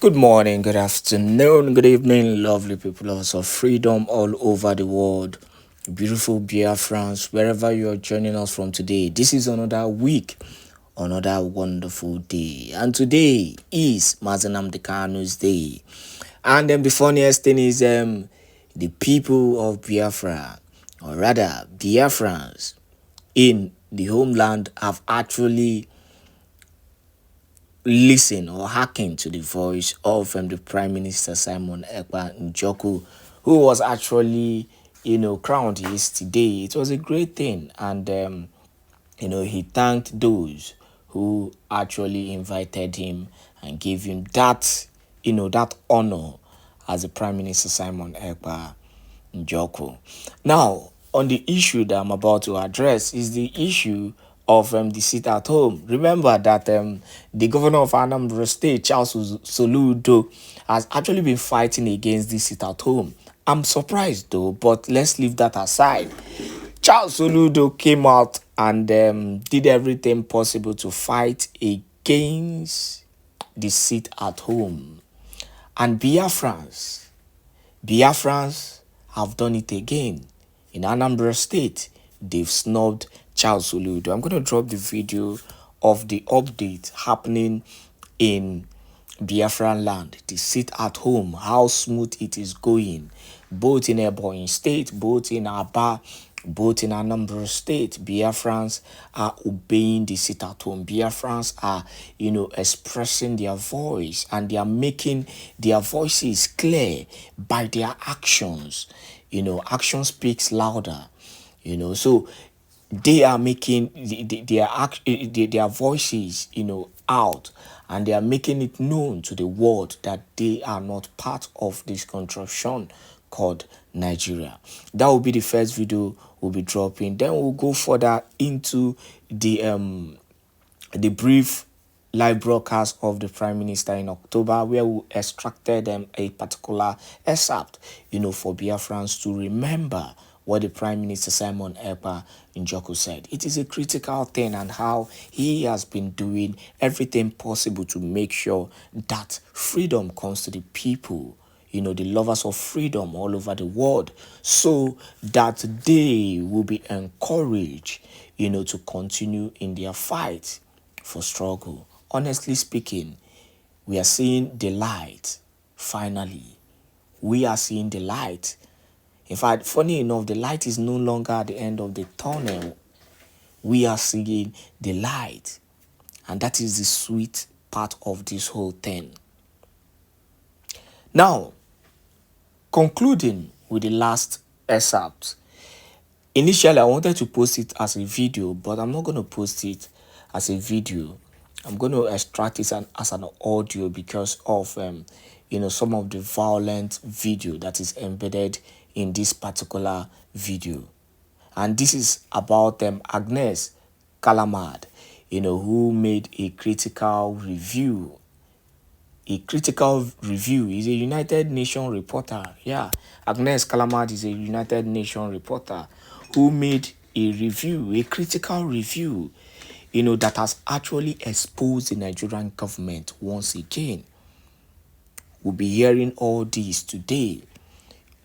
Good morning, good afternoon, good evening, lovely people of freedom all over the world. Beautiful Biafrans, wherever you are joining us from today. This is another week, another wonderful day. And today is Mazen Amdekanu's day. And then the funniest thing is the people of Biafra, or rather Biafrans, in the homeland have actually listen or hearken to the voice of the Prime Minister Simon Ekpa Njoku, who was actually, crowned yesterday. It was a great thing, and he thanked those who actually invited him and gave him that, that honor as the Prime Minister Simon Ekpa Njoku. Now, on the issue that I'm about to address is the issue of the sit at home. Remember that the governor of Anambra State, Charles Soludo, has actually been fighting against the sit at home. I'm surprised though, but let's leave that aside. Charles Soludo came out and did everything possible to fight against the sit at home. And Biafrans have done it again. In Anambra State, they've snubbed Charles Soludo. I'm going to drop the video of the update happening in Biafran land, the sit at home, how smooth it is going, both in Ebonyi State, both in Aba, both in Anambra State. Biafrans are obeying the sit at home. Biafrans are, expressing their voice, and they are making their voices clear by their actions. Action speaks louder. So they are making their voices, out, and they are making it known to the world that they are not part of this contraption called Nigeria. That will be the first video we'll be dropping. Then we'll go further into the brief live broadcast of the Prime Minister in October, where we extracted a particular excerpt, for Biafrans to remember what the Prime Minister Simon Ekpa Njoku said. It is a critical thing, and how he has been doing everything possible to make sure that freedom comes to the people, the lovers of freedom all over the world, so that they will be encouraged, to continue in their fight for struggle. Honestly speaking, we are seeing the light. Finally, we are seeing the light. In fact, funny enough, the light is no longer at the end of the tunnel. We are seeing the light, and that is the sweet part of this whole thing. Now, concluding with the last excerpt. Initially, I wanted to post it as a video, but I'm not going to post it as a video. I'm going to extract it as an audio because of some of the violent video that is embedded in this particular video. And this is about Agnes Kalamad, who made a critical review. A critical review is a United Nations reporter. Yeah, Agnes Kalamad is a United Nations reporter who made a review, a critical review, that has actually exposed the Nigerian government once again. We'll be hearing all this today.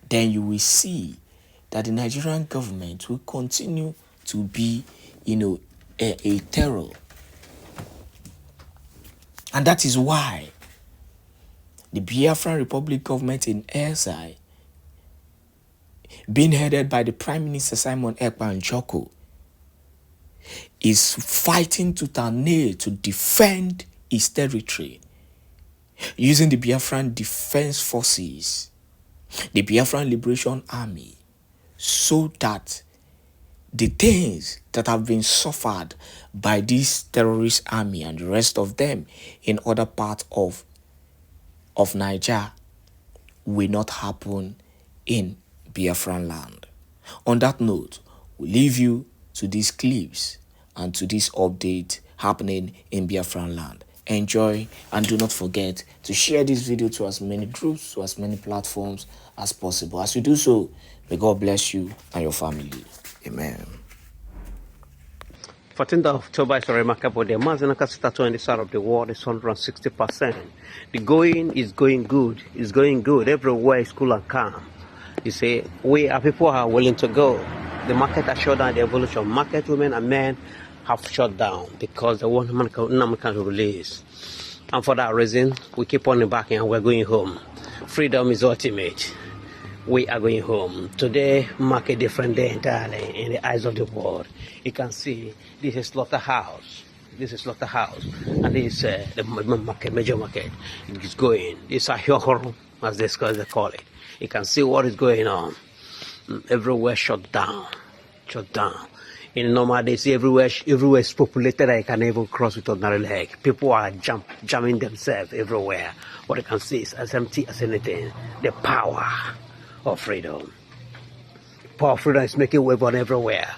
Then you will see that the Nigerian government will continue to be, a terror. And that is why the Biafran Republic government in SI, being headed by the Prime Minister Simon Ekpa Njoku, is fighting tooth and nail to defend its territory using the Biafran Defense Forces, the Biafran Liberation Army, so that the things that have been suffered by this terrorist army and the rest of them in other parts of Niger will not happen in Biafran land. On that note, we leave you to these clips and to this update happening in Biafran land. Enjoy, and do not forget to share this video to as many groups, to as many platforms as possible. As you do so, may God bless you and your family. Amen. 14th of October is a remarkable day. Mazinaka status in the south of the world is 160%. The going is going good. It's going good. Everywhere is cool and calm. You see, our people are willing to go. The market has shut down the evolution. Market women and men have shut down because they want American to release. And for that reason, we keep on embarking and we're going home. Freedom is ultimate. We are going home. Today mark a different day entirely in the eyes of the world. You can see this is slaughterhouse. This is slaughterhouse. And this is the market, major market. It is going. This is a horror, as they call it. You can see what is going on. Everywhere shut down. Shut down. In normal days, everywhere is populated. I can even cross with ordinary leg. People are jamming themselves everywhere. What you can see is as empty as anything. The power of freedom. Power of freedom is making wave on everywhere.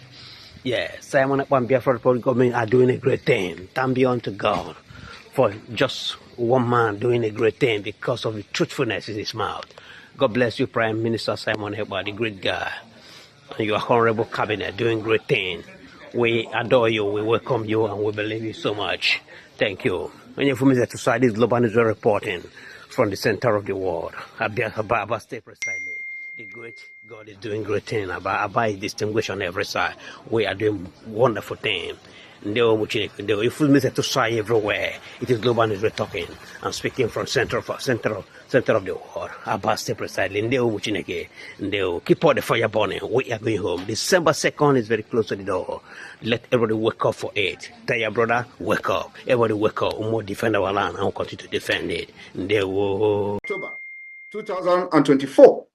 Yeah, Simon and Biafra Republic government are doing a great thing. Thank be unto God for just one man doing a great thing because of the truthfulness in his mouth. God bless you, Prime Minister Simon Ekpa, the great guy, and your honorable cabinet doing great thing. We adore you, we welcome you, and we believe you so much. Thank you. When you're from the side, this global news reporting from the center of the world. Abba State precisely. The great God is doing great thing. Abba is distinguished on every side. We are doing wonderful thing. If we miss to side everywhere, it is global news we're talking. I'm speaking from center of the world. Abba State precisely. Keep all the fire burning. We are going home. December 2nd is very close to the door. Let everybody wake up for it. Tell your brother, wake up. Everybody wake up. We must defend our land and we'll continue to defend it. October 2024.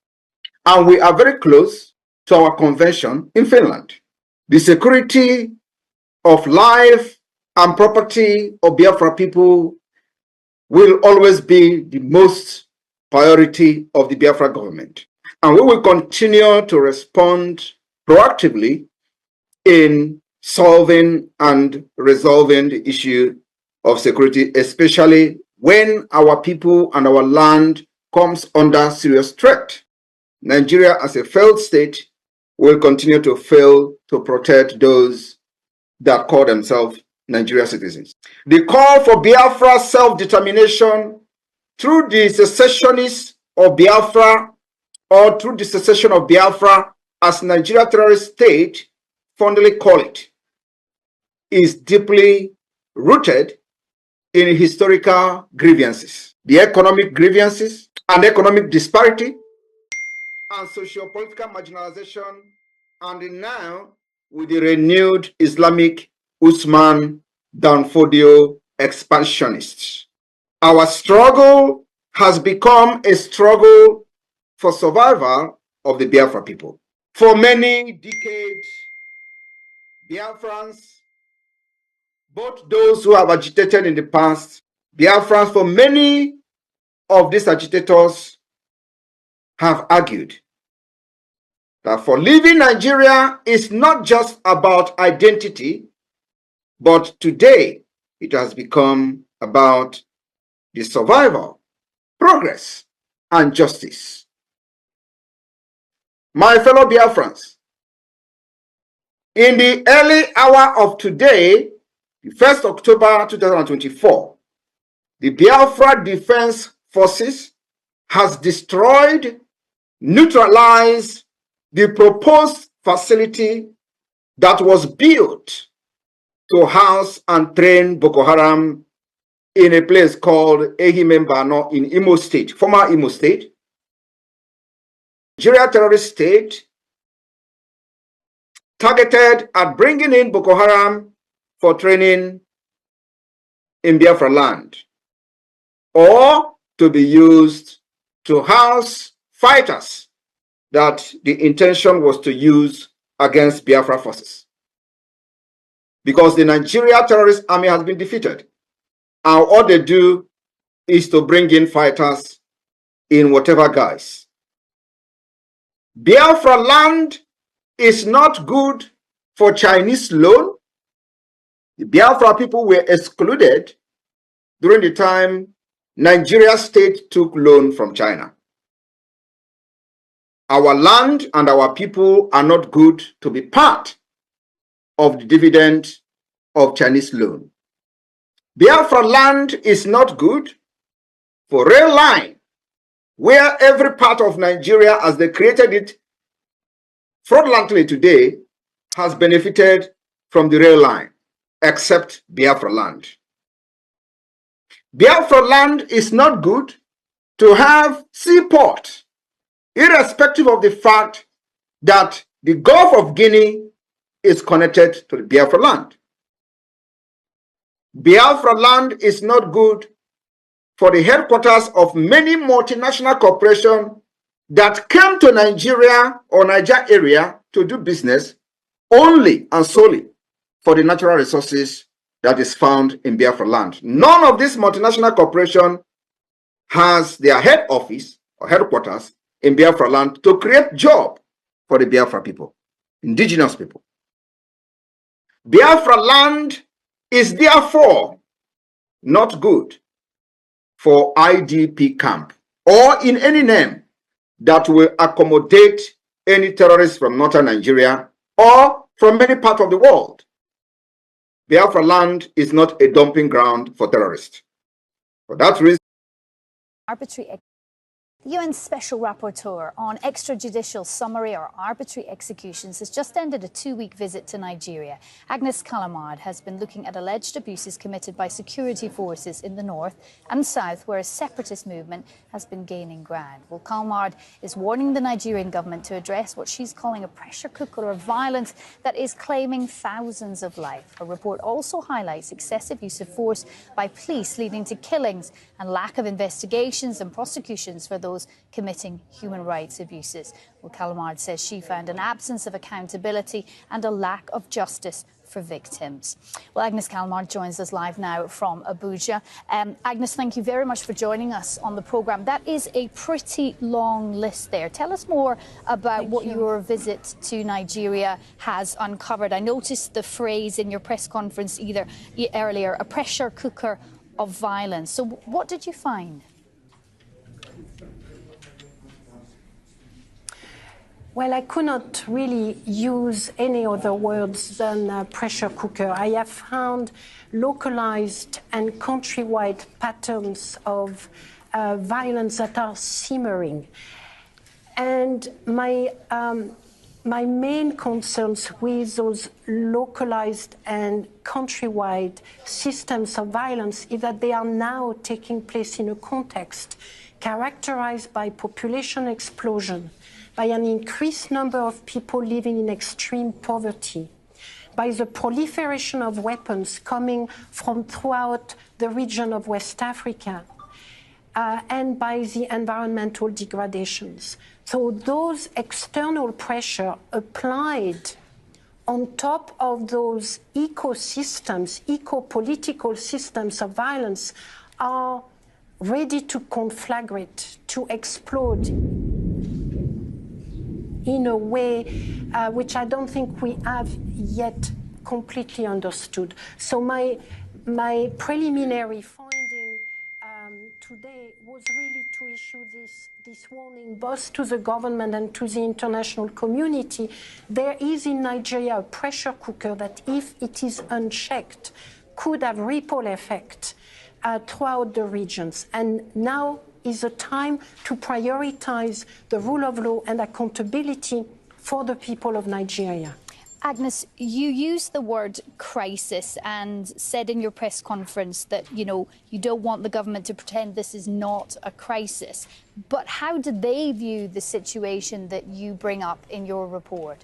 And we are very close to our convention in Finland. The security of life and property of Biafra people will always be the most priority of the Biafra government. And we will continue to respond proactively in solving and resolving the issue of security, especially when our people and our land comes under serious threat. Nigeria as a failed state will continue to fail to protect those that call themselves Nigerian citizens. The call for Biafra self-determination through the secessionists of Biafra or through the secession of Biafra as Nigeria terrorist state fondly call it is deeply rooted in historical grievances, the economic grievances and economic disparity and socio-political marginalization, and now with the renewed Islamic Usman Danfodio expansionists. Our struggle has become a struggle for survival of the Biafra people. For many decades, Biafrans, both those who have agitated in the past, Biafrans, for many of these agitators have argued that for leaving Nigeria is not just about identity, but today it has become about the survival, progress, and justice. My fellow Biafrans, in the early hour of today, the 1st October 2024, the Biafra Defense Forces has destroyed, neutralized the proposed facility that was built to house and train Boko Haram in a place called Ehimembano in Imo State, former Imo State. Nigeria terrorist state targeted at bringing in Boko Haram for training in Biafra land, or to be used to house fighters that the intention was to use against Biafra forces. Because the Nigeria terrorist army has been defeated, and all they do is to bring in fighters in whatever guise. Biafra land is not good for Chinese loan. The Biafra people were excluded during the time Nigeria state took loan from China. Our land and our people are not good to be part of the dividend of Chinese loan. Biafra land is not good for rail line, where every part of Nigeria, as they created it fraudulently today, has benefited from the rail line, except Biafra land. Biafra land is not good to have seaport, irrespective of the fact that the Gulf of Guinea is connected to the Biafra land. Biafra land is not good for the headquarters of many multinational corporations that came to Nigeria or Niger area to do business only and solely for the natural resources that is found in Biafra land. None of these multinational corporations has their head office or headquarters in Biafra land to create job for the Biafra people, indigenous people. Biafra land is therefore not good for IDP camp or in any name that will accommodate any terrorists from northern Nigeria or from many parts of the world. Biafra land is not a dumping ground for terrorists. For that reason, The UN Special Rapporteur on extrajudicial summary or arbitrary executions has just ended a 2-week visit to Nigeria. Agnes Callamard has been looking at alleged abuses committed by security forces in the north and south, where a separatist movement has been gaining ground. Well, Callamard is warning the Nigerian government to address what she's calling a pressure cooker of violence that is claiming thousands of lives. Her report also highlights excessive use of force by police, leading to killings and lack of investigations and prosecutions for those committing human rights abuses. Well, Callamard says she found an absence of accountability and a lack of justice for victims. Well, Agnes Callamard joins us live now from Abuja. Agnes, thank you very much for joining us on the programme. That is a pretty long list there. Tell us more about what your visit to Nigeria has uncovered. I noticed the phrase in your press conference earlier, a pressure cooker of violence. So what did you find? Well, I could not really use any other words than pressure cooker. I have found localized and countrywide patterns of violence that are simmering. And my main concerns with those localized and countrywide systems of violence is that they are now taking place in a context characterized by population explosion, by an increased number of people living in extreme poverty, by the proliferation of weapons coming from throughout the region of West Africa, and by the environmental degradations. So those external pressure applied on top of those ecosystems, eco-political systems of violence are ready to conflagrate, to explode in a way which I don't think we have yet completely understood. So my preliminary finding today was really to issue this warning both to the government and to the international community. There is in Nigeria a pressure cooker that, if it is unchecked, could have ripple effect throughout the regions. And now is a time to prioritize the rule of law and accountability for the people of Nigeria. Agnes, you used the word crisis and said in your press conference that, you don't want the government to pretend this is not a crisis. But how do they view the situation that you bring up in your report?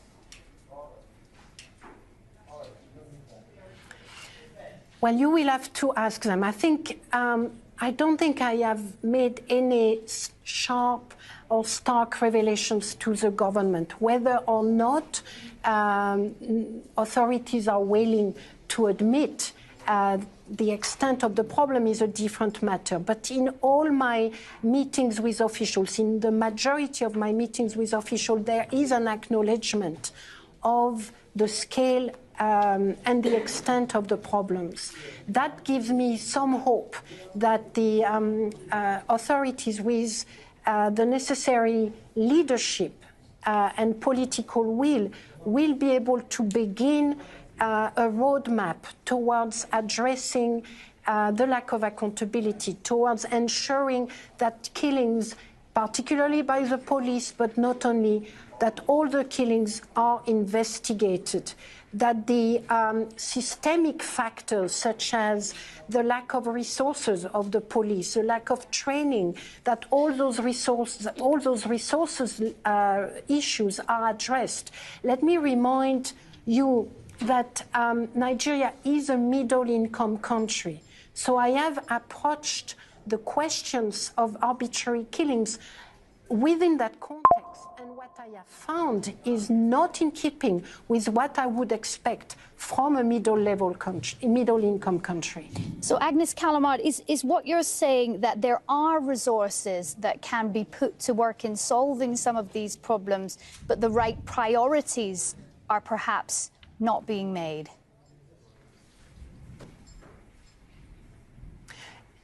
Well, you will have to ask them. I don't think I have made any sharp or stark revelations to the government. Whether or not authorities are willing to admit the extent of the problem is a different matter. But in all my meetings with officials, in the majority of my meetings with officials, there is an acknowledgement of the scale and the extent of the problems. That gives me some hope that the authorities, with the necessary leadership and political will be able to begin a roadmap towards addressing the lack of accountability, towards ensuring that killings, particularly by the police, but not only, that all the killings are investigated, that the systemic factors such as the lack of resources of the police, the lack of training, that all those resources issues are addressed. Let me remind you that Nigeria is a middle-income country. So I have approached the questions of arbitrary killings within that context, and what I have found is not in keeping with what I would expect from a middle-income country. So Agnes Callamard, is what you're saying that there are resources that can be put to work in solving some of these problems, but the right priorities are perhaps not being made?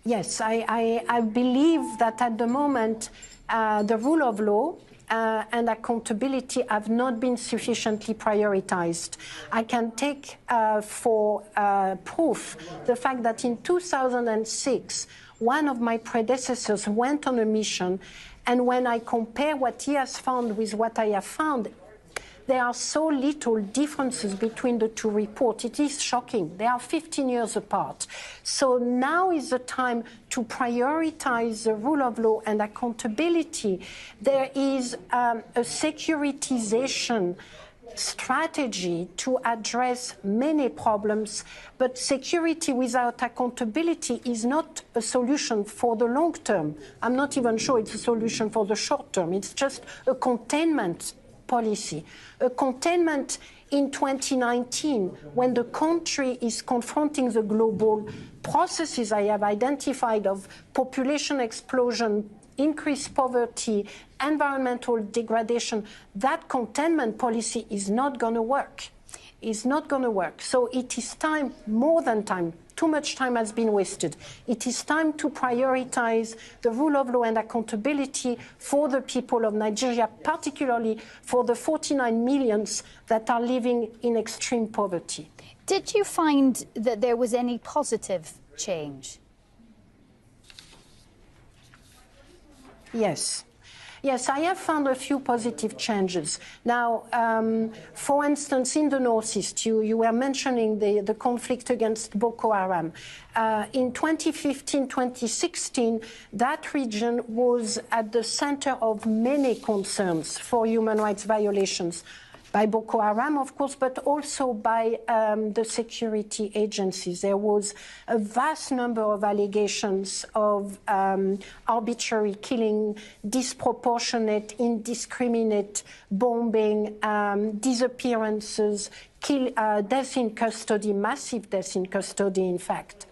Yes, I believe that at the moment the rule of law and accountability have not been sufficiently prioritized. I can take for proof the fact that in 2006, one of my predecessors went on a mission, and when I compare what he has found with what I have found, there are so little differences between the two reports. It is shocking. They are 15 years apart. So now is the time to prioritize the rule of law and accountability. There is a securitization strategy to address many problems, but security without accountability is not a solution for the long term. I'm not even sure it's a solution for the short term. It's just a containment policy. A containment in 2019, when the country is confronting the global processes I have identified of population explosion, increased poverty, environmental degradation, that containment policy is not going to work. Is not going to work. So it is time, more than time, too much time has been wasted. It is time to prioritize the rule of law and accountability for the people of Nigeria, particularly for the 49 millions that are living in extreme poverty. Did you find that there was any positive change? Yes. Yes, I have found a few positive changes. Now, for instance, in the Northeast, you were mentioning the conflict against Boko Haram. In 2015, 2016, that region was at the center of many concerns for human rights violations by Boko Haram, of course, but also by the security agencies. There was a vast number of allegations of arbitrary killing, disproportionate, indiscriminate bombing, disappearances, deaths in custody, massive deaths in custody, in fact.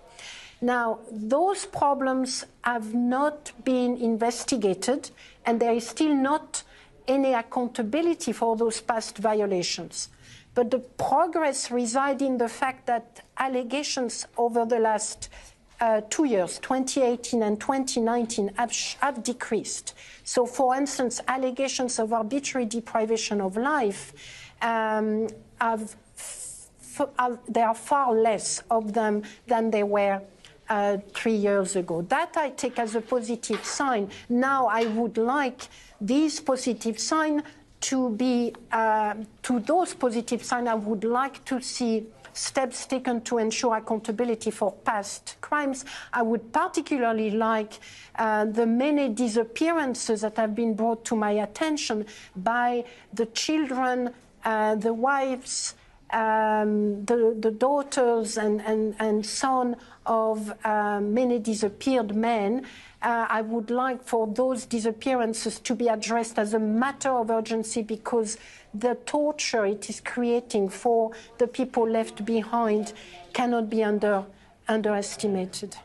Now, those problems have not been investigated, and there is still not any accountability for those past violations. But the progress resides in the fact that allegations over the last 2 years, 2018 and 2019, have decreased. So, for instance, allegations of arbitrary deprivation of life, there are far less of them than there were 3 years ago. That I take as a positive sign. Now I would like these positive signs to be, to those positive signs, I would like to see steps taken to ensure accountability for past crimes. I would particularly like the many disappearances that have been brought to my attention by the children, the wives, the daughters and son of many disappeared men. I would like for those disappearances to be addressed as a matter of urgency, because the torture it is creating for the people left behind cannot be underestimated.